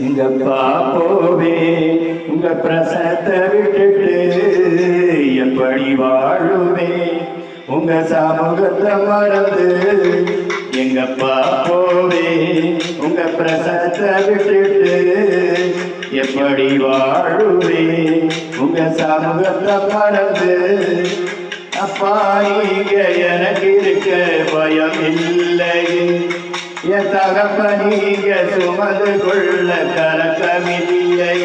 எங்கப்பா போவே உங்க பிரசத்தை விட்டுட்டு எப்படி வாழுவே உங்க சமூகத்தை மறந்து. எங்கப்பா போவே உங்க பிரசத்தை விட்டுட்டு எப்படி வாழுவே உங்க சமூகத்தை மறந்து. அப்பா நீங்க எனக்கு இருக்க பயம் இல்லை, என் தகப்ப நீங்க சுமந்து கொள்ள கலக்கமில்லை.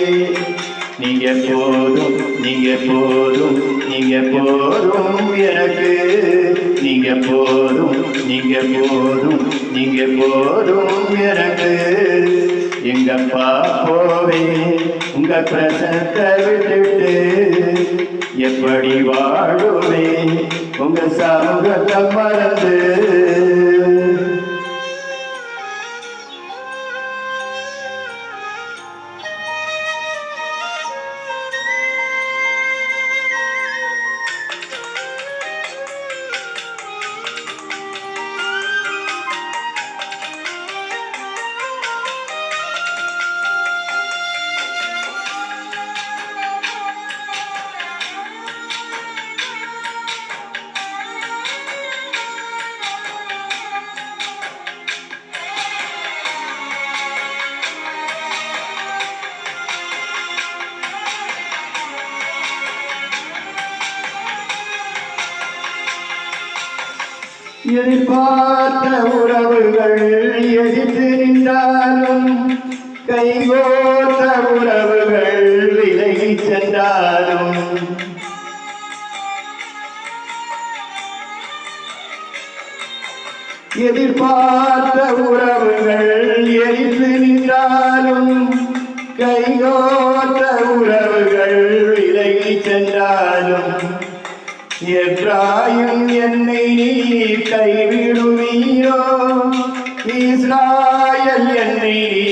நீங்க போதும் நீங்க போதும் நீங்க போதும் எனக்கு, நீங்க போதும் நீங்க போதும் நீங்க போதும் எனக்கு. எங்கப்பா போவே உங்க பிரசத்தை விட்டுட்டு எப்படி வாழுவே உங்க சமூகத்தை மறந்து. எதிர்பார்த்த உறவுகள் எதிர்த்து நின்றாலும், கைகோர்த்த உறவுகள் விலகி சென்றாலும், எதிர்பார்த்த உறவுகள் எதிர்த்து நின்றாலும், கைகோர்த்த உறவுகள் விலகி சென்றாலும், எப்ராயிம் என்னை நீ கைவிடுவீரோ, இஸ்ராயேல் என்னை நீ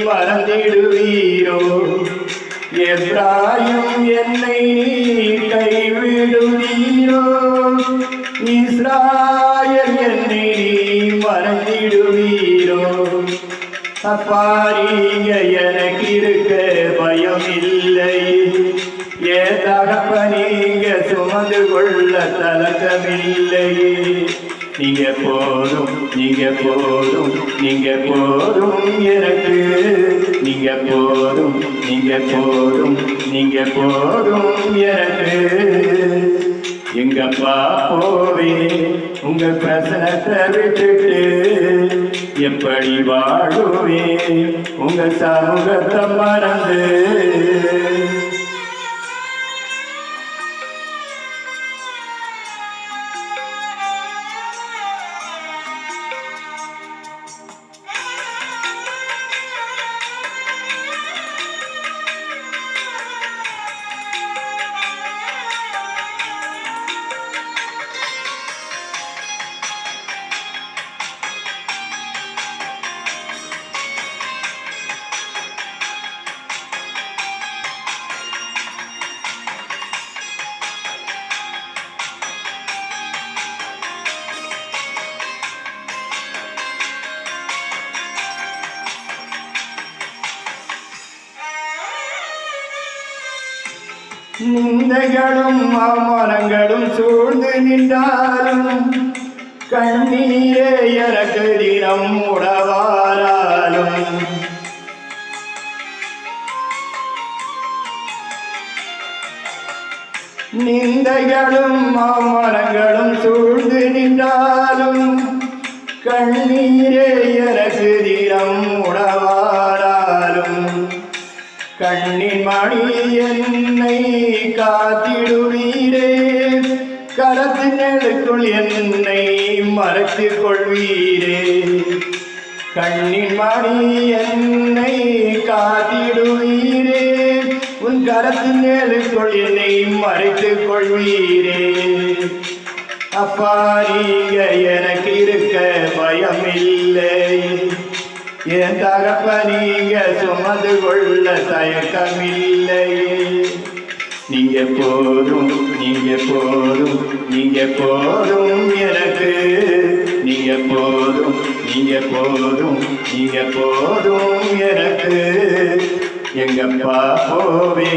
மறந்திடுவீரோ. எப்ராயிம் என்னை நீ கைவிடுவீரோ, இஸ்ராயேல் என்னை நீ மறந்திடுவீரோ. அப்பா நீங்க எனக்கு இருக்க பயம் இல்லை, என் தகப்ப நீங்க சுமந்து கொள்ள தலக்கமில்லை. நீங்க போதும் நீங்க போதும் நீங்க போதும் எனக்கு, நீங்க போதும் நீங்க போதும் நீங்க போதும் எனக்கு. எங்கப்பா போவே உங்க பிரசனத்தை விட்டுட்டு எப்படி வாழுவே உங்க சமூகத்தை மறந்து. நிந்தைகளும் அவமானங்களும் சூழ்ந்து நின்றாலும், கண்ணீரே எனக்கு தினம் உடவாராலும், நிந்தைகளும் அவமானங்களும் சூழ்ந்து நின்றாலும், கண்ணீரே எனக்கு தினம் உடவாராலும், கண்ணின் மணி என்னை காத்திடுவீரே, கரத்தினுக்குள் என்னை மறைத்துக் கொள்வீரே. கண்ணின் மணி என்னை காத்திடுவீரே, உன் கரத்தினுக்குள் என்னை மறைத்துக் கொள்வீரே. அப்பா நீங்க எனக்கு இருக்க பயமில்லை, என் தகப்ப நீங்க சுமந்து கொள்ள தயக்கமில்லை. நீங்க போதும் நீங்க போதும் நீங்க போதும் எனக்கு, நீங்க போதும் நீங்க போதும் நீங்க போதும் எனக்கு. எங்கப்பா போவே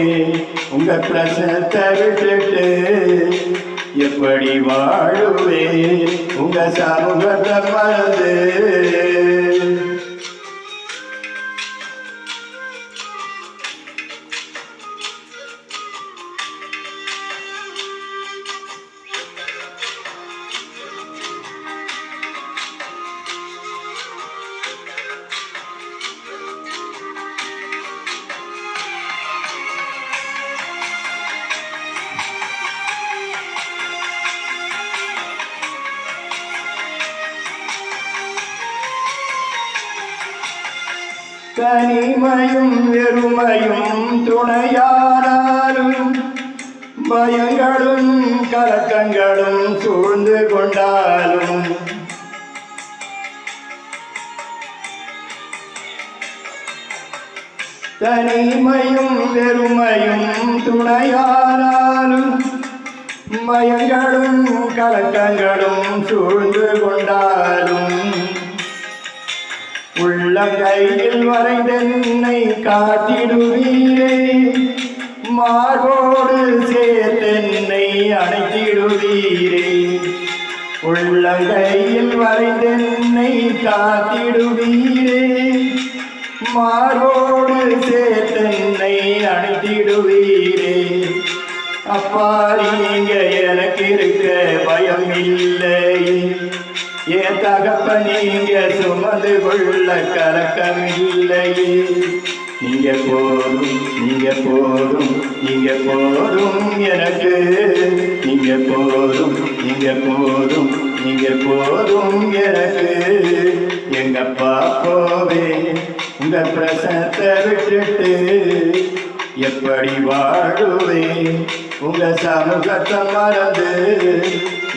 உங்க பிரசனத்தை விட்டுட்டு, எப்படி வாழுவே உங்க சமூகத்தை மறந்து. தனிமையும் வெறுமையும் துணையானாலும், பயங்களும் கலக்கங்களும் சூழ்ந்து கொண்டாலும், தனிமையும் வெறுமையும் துணையானாலும், பயங்களும் கலக்கங்களும் சூழ்ந்து கொண்டாலும், உள்ளங்கையில் வரைந்தென்னை காத்திடுவீரே, மார்போடு சேர்த்தென்னை அணைத்திடுவீரே. உள்ளங்கையில் வரைந்தென்னை காத்திடுவீரே, மார்போடு சேர்த்தென்னை அணைத்திடுவீரே. அப்பா நீங்க எனக்கு இருக்க பயம் இல்லை, என் தகப்ப நீங்க சுமந்து கொள்ள கலக்கமில்லையே. நீங்க போதும் நீங்க போதும் நீங்க போதும் எனக்கு. நீங்க போதும் நீங்க போதும் நீங்க போதும் எனக்கு. எங்கப்பா போவே உங்க பிரசனத்தை விட்டுட்டு, எப்படி வாழுவே உங்க சமூகத்தை மறந்து.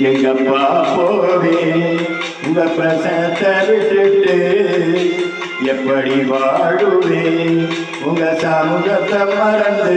எங்கப்பா போவே உங்க பிரசனத்தை விட்டுட்டு, எப்படி வாழுவே உங்க சமூகத்தை மறந்து.